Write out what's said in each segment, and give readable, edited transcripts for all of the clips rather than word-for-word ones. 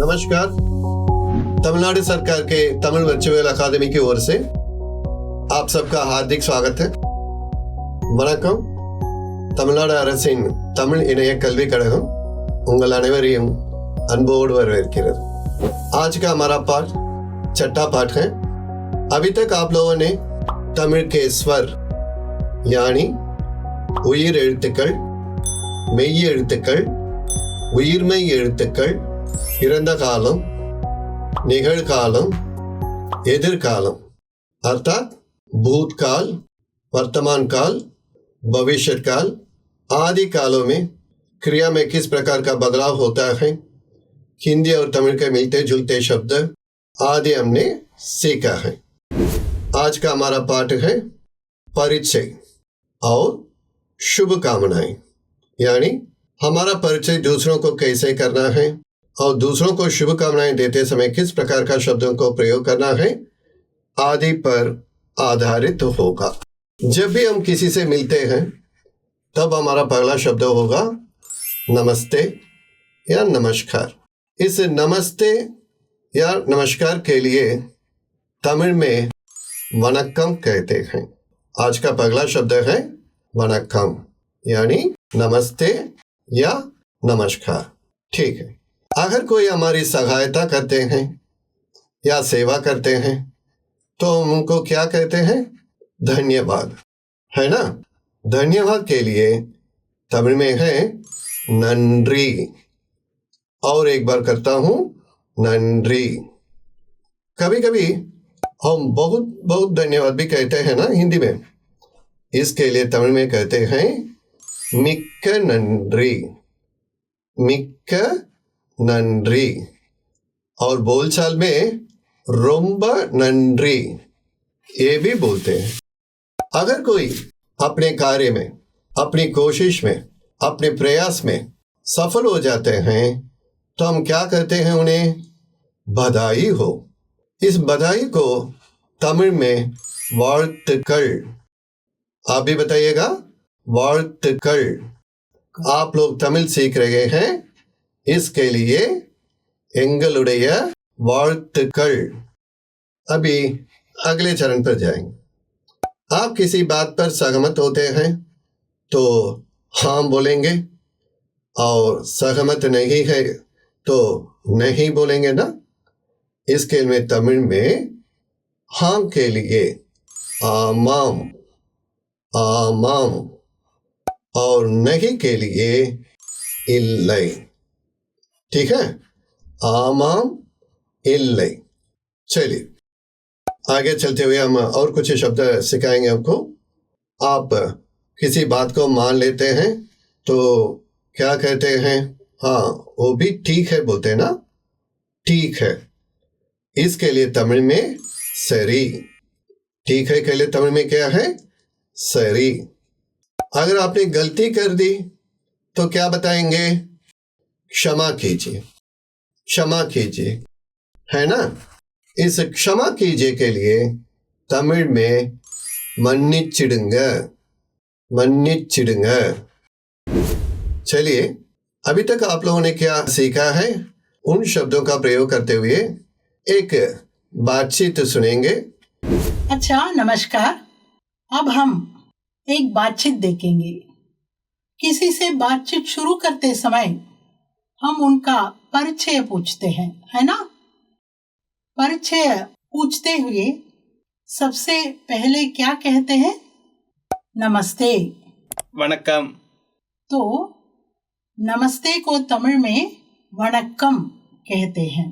नमस्कार। तमिलनाडु सरकार के तमिल वर्चुअल अकादमी की ओर से आप सबका हार्दिक स्वागत है। வணக்கம். தமிழ்நாடு அரசின் தமிழ் இணைய கல்விக் கழகம் உங்கள் அனைவரையும் अनबोर्ड வரவேற்கிறது। आज का हमारा पाठ छठा पाठ है। अभी तक आप लोगों ने तमिल के स्वर यानी உயிர் எழுத்துக்கள், மெய் எழுத்துக்கள், உயிர்மெய் எழுத்துக்கள், இறந்த காலம், निगलकालम, एदिरकालम अर्थात भूतकाल, वर्तमान काल, भविष्य काल आदि कालों में क्रिया में किस प्रकार का बदलाव होता है, हिंदी और तमिल के मिलते जुलते शब्द आदि हमने सीखा है। आज का हमारा पाठ है परिचय और शुभकामनाएं, यानी हमारा परिचय दूसरों को कैसे करना है और दूसरों को शुभकामनाएं देते समय किस प्रकार का शब्दों को प्रयोग करना है आदि पर आधारित होगा। जब भी हम किसी से मिलते हैं तब हमारा पहला शब्द होगा नमस्ते या नमस्कार। इस नमस्ते या नमस्कार के लिए तमिल में वनक्कम कहते हैं। आज का पहला शब्द है वनक्कम, यानी नमस्ते या नमस्कार। ठीक है। अगर कोई हमारी सहायता करते हैं या सेवा करते हैं तो हम उनको क्या कहते हैं? धन्यवाद, है ना। धन्यवाद के लिए तमिल में है नंद्री। और एक बार करता हूं नंद्री। कभी कभी हम बहुत बहुत धन्यवाद भी कहते हैं ना हिंदी में। इसके लिए तमिल में कहते हैं मिक्क नंद्री, मिक्क नंद्री। और बोलचाल में रोम्ब नंद्री ये भी बोलते हैं। अगर कोई अपने कार्य में, अपनी कोशिश में, अपने प्रयास में सफल हो जाते हैं तो हम क्या कहते हैं उन्हें? बधाई हो। इस बधाई को तमिल में वार्तकल। आप भी बताइएगा वार्तकल। आप लोग तमिल सीख रहे हैं, इसके लिए एंगलुடைய वार्तकल। अभी अगले चरण पर जाएंगे। आप किसी बात पर सहमत होते हैं तो हाँ बोलेंगे, और सहमत नहीं है तो नहीं बोलेंगे ना। इसके लिए तमिल में हाँ के लिए आमाम, आमाम, और नहीं के लिए इल्लै। ठीक है, आमाम इल्लै। चलिए आगे चलते हुए हम और कुछ शब्द सिखाएंगे आपको। आप किसी बात को मान लेते हैं तो क्या कहते हैं? हाँ, वो भी ठीक है बोलते हैं ना। ठीक है, इसके लिए तमिल में सरी। ठीक है के लिए तमिल में क्या है? सरी। अगर आपने गलती कर दी तो क्या बताएंगे? क्षमा कीजिए, क्षमा कीजिए, है ना। इस क्षमा कीजिए के लिए तमिल में मन्निचिडुंग, मन्निचिडुंग। चलिए अभी तक आप लोगों ने क्या सीखा है, उन शब्दों का प्रयोग करते हुए एक बातचीत सुनेंगे। अच्छा, नमस्कार। अब हम एक बातचीत देखेंगे। किसी से बातचीत शुरू करते समय हम उनका परिचय पूछते हैं, है ना। परिचय पूछते हुए सबसे पहले क्या कहते हैं? नमस्ते, वणक्कम। तो नमस्ते को तमिल में वणक्कम कहते हैं।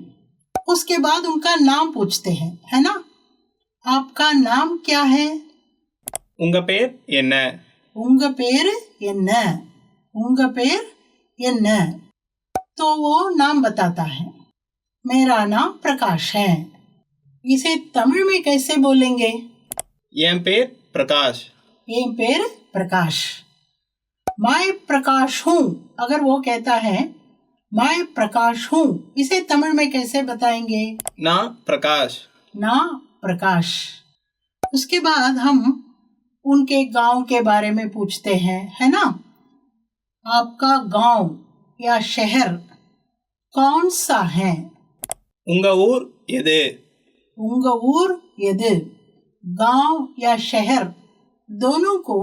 उसके बाद उनका नाम पूछते हैं, है ना। आपका नाम क्या है? उंग पेर एन्न? उंग पेर एन्न? उंग पेर एन्न? तो वो नाम बताता है। मेरा नाम प्रकाश है। इसे तमिल में कैसे बोलेंगे? एन पेर प्रकाश। एन पेर प्रकाश। मैं प्रकाश हूँ। अगर वो कहता है मैं प्रकाश हूँ, इसे तमिल में कैसे बताएंगे? ना प्रकाश। ना प्रकाश। उसके बाद हम उनके गांव के बारे में पूछते हैं, है ना। आपका गांव या शहर कौन सा है? உங்க ஊர் எது? उंग ऊर यदि गांव या शहर दोनों को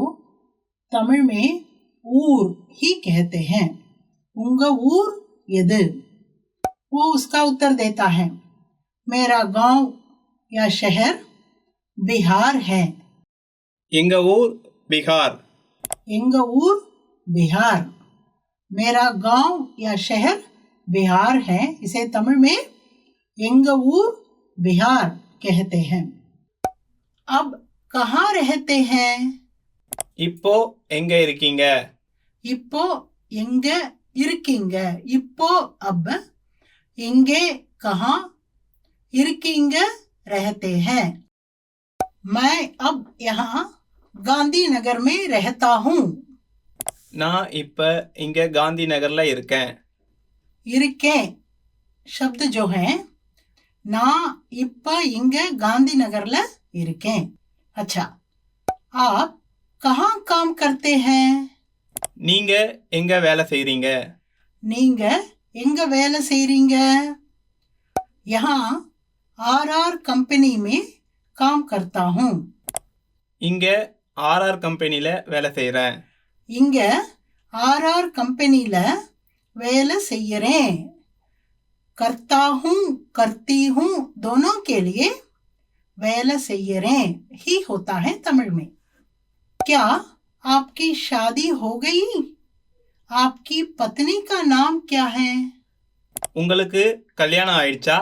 तमिल में ऊर ही कहते हैं। उंग ऊर यदि वो उसका उत्तर देता है, मेरा गांव या शहर बिहार है। எங்க ஊர் பிகார். इंग ऊर बिहार, मेरा गांव या शहर बिहार है। इसे तमिल में इंग ऊर बिहार कहते हैं। अब कहाँ रहते हैं? இப்போ எங்க இருக்கீங்க? இப்போ எங்க இருக்கீங்க? இப்போ अब எங்கே कहाँ இருக்கீங்க रहते हैं। मैं अब यहाँ गांधीनगर में रहता हूँ। நான் இப்ப இங்க காந்தி நகர்ல இருக்கேன். இருக்கேன் शब्द जो है, நான் இப்ப இங்க गांधीनगरல இருக்கேன்। अच्छा, आप कहाँ काम करते हैं? நீங்க எங்க வேலை செய்றீங்க? நீங்க எங்க வேலை செய்றீங்க? यहाँ आरआर कंपनी में काम करता हूँ। இங்க ஆர்ஆர் கம்பெனில வேலை செய்றேன். இங்க आरआर कंपनीல வேலை செய்யறேன்। करता हूँ, करती हूँ दोनों के लिए वेला செய்யறேன் ही होता है तमिल में। क्या आपकी शादी हो गई? आपकी पत्नी का नाम क्या है? உங்களுக்கு கல்யாணம் ஆயிடுச்சா?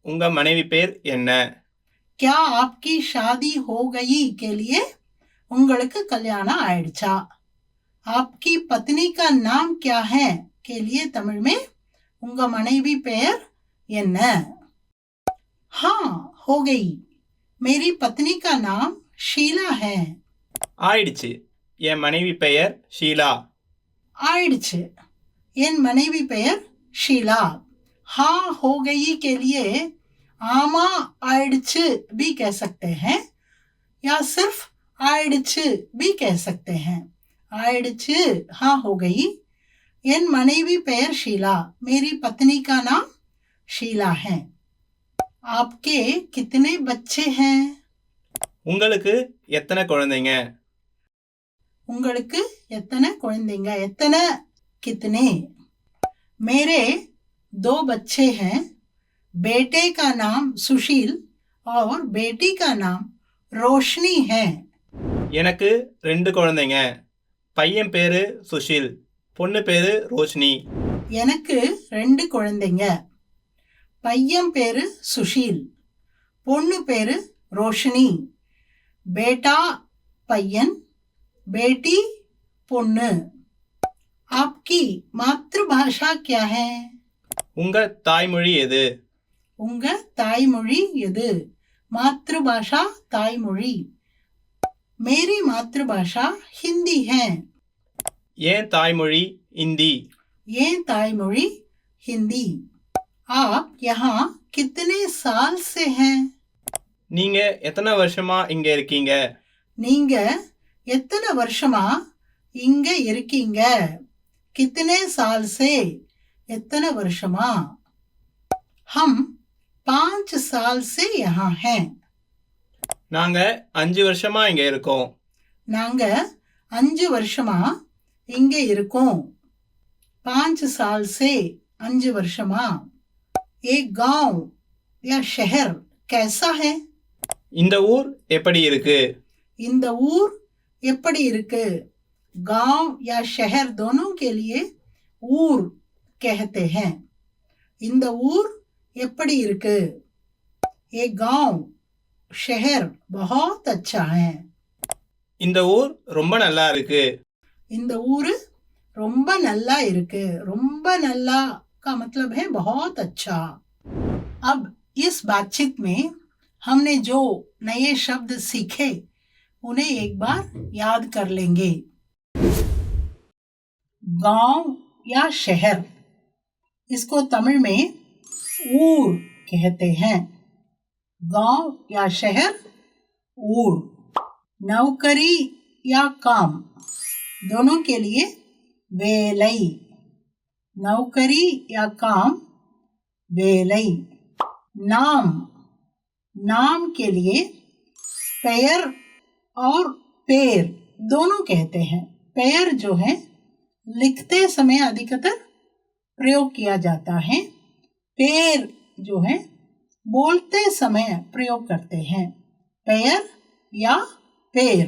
உங்க மனைவி பேர் என்ன? क्या आपकी शादी हो गई के लिए உங்களுக்கு கல்யாணம் ஆயிடுச்சா? आपकी पत्नी का नाम क्या है के लिए तमिल में உங்க மனைவி பெயர் என்ன? हाँ, हो गई। मेरी पत्नी का नाम शीला है। ஆயிடுச்சு. என் மனைவி பெயர் ஷீலா. ஆயிடுச்சு, என் மனைவி பெயர் ஷீலா। हाँ हो गई के लिए आमा आइडच भी कह सकते हैं या सिर्फ आइडच भी कह सकते हैं। आइडच हाँ हो गई। एन मनेवी पेयर शीला, मेरी पत्नी का नाम शीला है। आपके कितने बच्चे हैं? உங்களுக்கு எத்தனை குழந்தைங்க? உங்களுக்கு எத்தனை குழந்தைங்க? எத்தனை कितने? मेरे 2 बच्चे हैं। बेटे का नाम सुशील और बेटी का नाम रोशनी है। எனக்கு 2 குழந்தைங்க. பையன் பேரு சுஷில், பொண்ணு பேரு ரோஷினி. எனக்கு 2 குழந்தைங்க. பையன் பேரு சுஷீல், பொண்ணு பேரு ரோஷினி। बेटा பையன், बेटी பொண்ணு। आपकी मातृभाषा क्या है? உங்க தாய்மொழி எது? உங்க தாய்மொழி எது? मातृभाषा தாய்மொழி। मेरी मातृभाषा हिंदी है। ஏன் தாய்மொழி இந்தி? ஏன் தாய்மொழி हिंदी। आप यहाँ कितने साल से हैं? நீங்க எத்தனை வருஷமா இங்க இருக்கீங்க? நீங்க எத்தனை வருஷமா இங்க இருக்கீங்க? कितने साल से எத்தனை வருஷமா? हम 5 साल से यहाँ हैं। நாங்க 5 வருஷமா இங்க இருக்கோம். நாங்க 5 வருஷமா இங்க இருக்கோம்। 5 साल से 5 வருஷமா। एक गांव या शहर कैसा है? இந்த ஊர் எப்படி இருக்கு? இந்த ஊர் எப்படி இருக்கு? गांव या शहर दोनों के लिए ஊர் कहते हैं। இந்த ஊர் எப்படி இருக்கு? ये गांव शहर बहुत अच्छा है। இந்த ஊர் ரொம்ப நல்லா இருக்கு. இந்த ஊரு ரொம்ப நல்லா இருக்கு। ரொம்ப நல்லா का मतलब है बहुत अच्छा। अब इस बातचीत में हमने जो नए शब्द सीखे उन्हें एक बार याद कर लेंगे। गांव या शहर, इसको तमिल में ऊर कहते हैं। गांव या शहर ऊर। नौकरी या काम दोनों के लिए वेलई। नौकरी या काम वेलई। नाम, नाम के लिए पेयर और पेर दोनों कहते हैं। पेयर जो है लिखते समय अधिकतर प्रयोग किया जाता है, पेर जो है बोलते समय प्रयोग करते हैं। पेयर या पेर।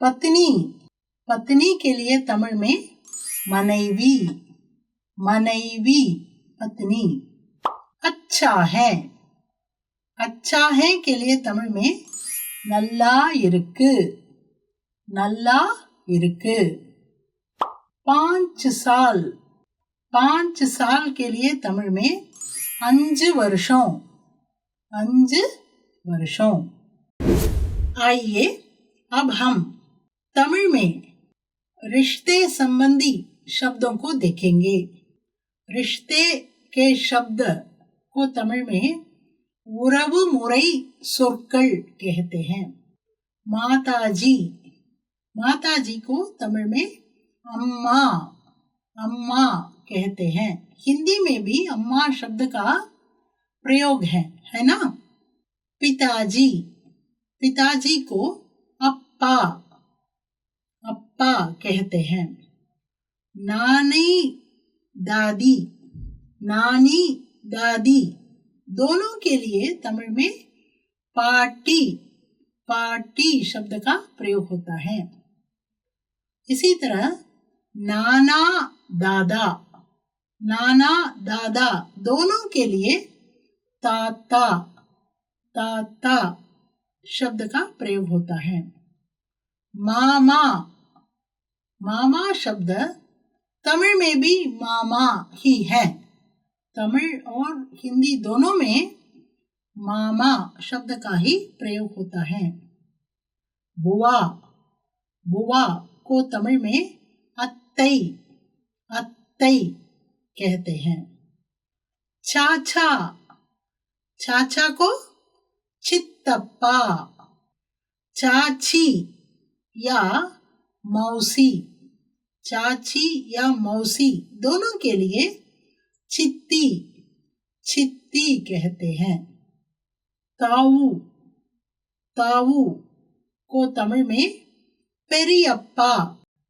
पत्नी, पत्नी के लिए तमिल में मनैवी, मनैवी पत्नी। अच्छा है, अच्छा है के लिए तमिल में नल्ला इरुक्कु, नल्ला इरुक्कु। 5 साल, 5 साल के लिए तमिल में 5 वर्षों, 5 वर्षों। आइए अब हम तमिल में रिश्ते संबंधी शब्दों को देखेंगे। रिश्ते के शब्द को तमिल में उरवु मुरै सोर्कल कहते हैं। माताजी, माताजी को तमिल में अम्मा, अम्मा कहते हैं। हिंदी में भी अम्मा शब्द का प्रयोग है ना। पिताजी, पिताजी को अप्पा, अप्पा कहते हैं। नानी दादी, नानी दादी दोनों के लिए तमिल में पाटी, पाटी शब्द का प्रयोग होता है। इसी तरह नाना दादा, नाना दादा दोनों के लिए ताता, ताता शब्द का प्रयोग होता है। मामा, मामा शब्द तमिल में भी मामा ही है। तमिल और हिंदी दोनों में मामा शब्द का ही प्रयोग होता है। बुआ, बुआ को तमिल में अत्तै, अत्तै कहते हैं। चाचा, चाचा को चित्तप्पा। चाची या मौसी, चाची या मौसी दोनों के लिए चित्ती, चित्ती कहते हैं। ताऊ, ताऊ को तमिल में पेरियप्पा,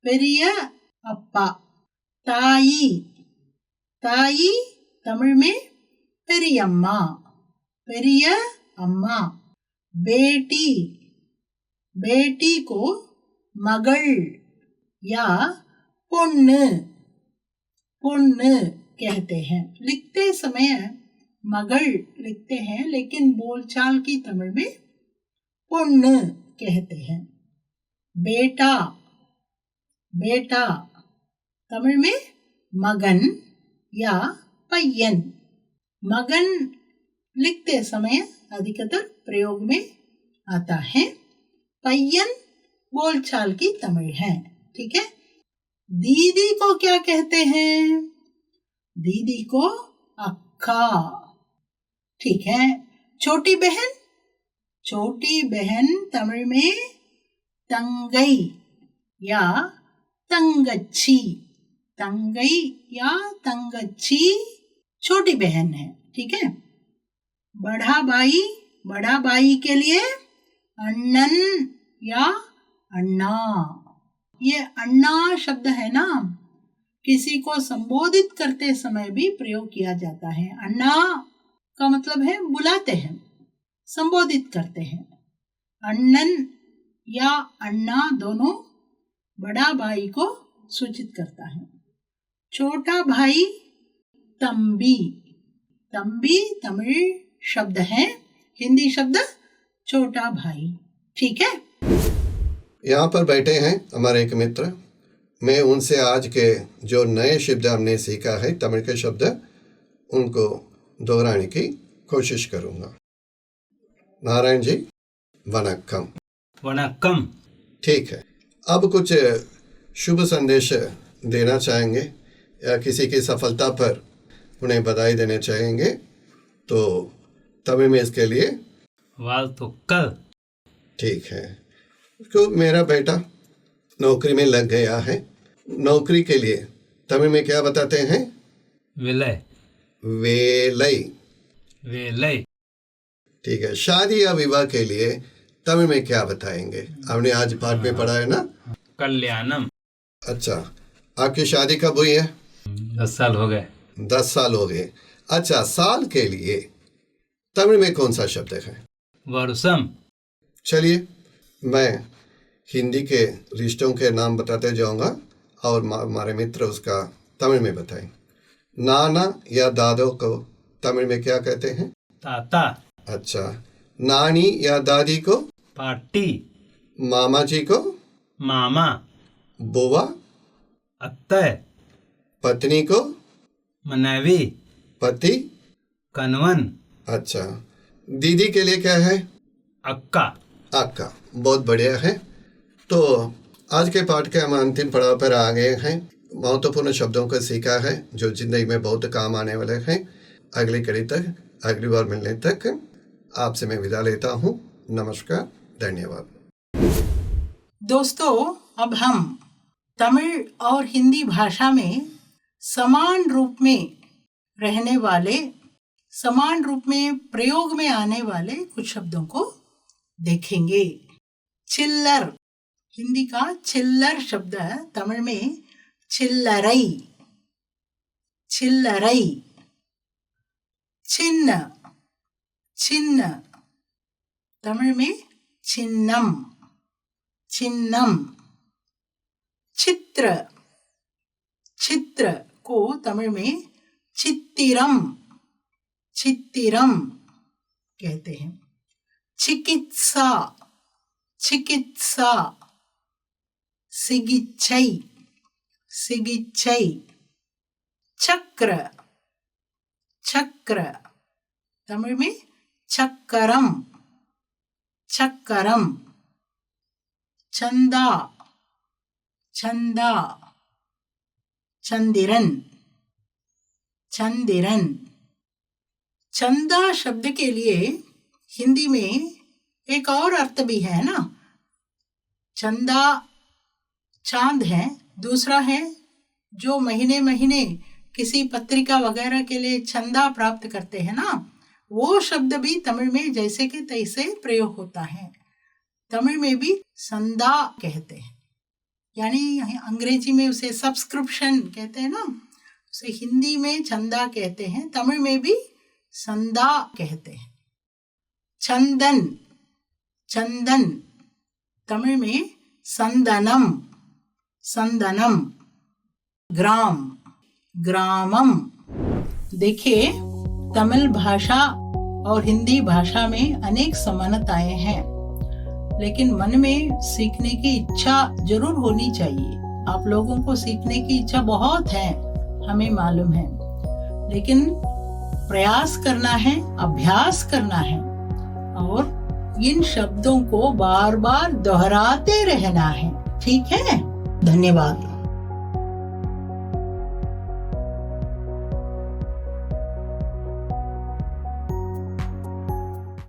पेरियप्पा। ताई, ताई तमिल में पेरियम्मा, पेरियम्मा। बेटी, बेटी को मगल या पुण्य, पुण्य कहते हैं। लिखते समय मगल लिखते हैं, लेकिन बोलचाल की तमिल में पुण्य कहते हैं। बेटा, बेटा तमिल में मगन या पय्यन। मगन लिखते समय अधिकतर प्रयोग में आता है। पय्यन बोलचाल की तमिल है। ठीक है। दीदी को क्या कहते हैं? दीदी को अक्का। ठीक है। छोटी बहन, छोटी बहन तमिल में तंगई या तंगच्छी, तंगई या तंगच्छी छोटी बहन है। ठीक है। बड़ा भाई, बड़ा भाई के लिए अण्णन या अण्णा। ये अण्णा शब्द है ना, किसी को संबोधित करते समय भी प्रयोग किया जाता है। अण्णा का मतलब है बुलाते हैं, संबोधित करते हैं। अण्णन या अण्णा दोनों बड़ा भाई को सूचित करता है। छोटा भाई तंबी, तंबी तमिल शब्द है, हिंदी शब्द छोटा भाई। ठीक है। यहाँ पर बैठे हैं हमारे एक मित्र। मैं उनसे आज के जो नए शब्द हमने सीखा है, तमिल के शब्द, उनको दोहराने की कोशिश करूँगा। नारायण जी, वनक्कम। वनक्कम। ठीक है। अब कुछ शुभ संदेश देना चाहेंगे या किसी की सफलता पर उन्हें बधाई देना चाहेंगे तो तमिल में इसके लिए वाल्तुक्कल। ठीक है। तो मेरा बेटा नौकरी में लग गया है। नौकरी के लिए तमिल में क्या बताते हैं? विलय। वेलई। वेलय। ठीक है, शादी या विवाह के लिए तमिल में क्या बताएंगे? हमने आज पाठ में पढ़ा है ना, कल्याणम। अच्छा, आपकी शादी कब हुई है? 10 साल हो गए। 10 साल हो गए। अच्छा, साल के लिए तमिल में कौन सा शब्द है? वर्षम। चलिए, मैं हिंदी के रिश्तों के नाम बताते जाऊंगा और हमारे मित्र उसका तमिल में बताएं। नाना या दादो को तमिल में क्या कहते हैं? ताता। अच्छा, नानी या दादी को? पाटी। मामा जी को? मामा। बुआ? अत्ते। पत्नी को? मनैवी। पति? कनवन। अच्छा, दीदी के लिए क्या है? अक्का। अक्का। बहुत बढ़िया है। तो आज के पाठ के हम अंतिम पड़ाव पर आ गए हैं। महत्वपूर्ण शब्दों को सीखा है जो जिंदगी में बहुत काम आने वाले हैं। अगली कड़ी तक, अगली बार मिलने तक आपसे मैं विदा लेता हूँ। नमस्कार, धन्यवाद। दोस्तों, अब हम तमिल और हिंदी भाषा में समान रूप में रहने वाले, समान रूप में प्रयोग में आने वाले कुछ शब्दों को देखेंगे। चिल्लर, हिंदी का चिल्लर शब्द है, तमिल में चिल्लरई। चिल्लरई। छिन्न, छिन्न, तमिल में छिन्नम। छिन्नम। चित्र, चित्र को तमिल में चित्तिरम, चित्तिरम कहते हैं। चिकित्सा, चिकित्सा। सिगिच्छै, सिगिच्छै। चक्र, चक्र, तमिल में चक्करम, चक्करम। चंदा, चंदा। चंदिरन, चंदिरन। चंदा शब्द के लिए हिंदी में एक और अर्थ भी है ना। चंदा चांद है, दूसरा है जो महीने महीने किसी पत्रिका वगैरह के लिए चंदा प्राप्त करते हैं ना, वो शब्द भी तमिल में जैसे कि तैसे प्रयोग होता है। तमिल में भी संदा कहते हैं, यानी अंग्रेजी में उसे सब्सक्रिप्शन कहते हैं ना, उसे हिंदी में चंदा कहते हैं, तमिल में भी संदा कहते हैं। चंदन, चंदन, तमिल में संदनम, संदनम। ग्राम, ग्रामम। देखिए, तमिल भाषा और हिंदी भाषा में अनेक समानताएं हैं, लेकिन मन में सीखने की इच्छा जरूर होनी चाहिए। आप लोगों को सीखने की इच्छा बहुत है, हमें मालूम है, लेकिन प्रयास करना है, अभ्यास करना है और इन शब्दों को बार बार दोहराते रहना है। ठीक है? धन्यवाद।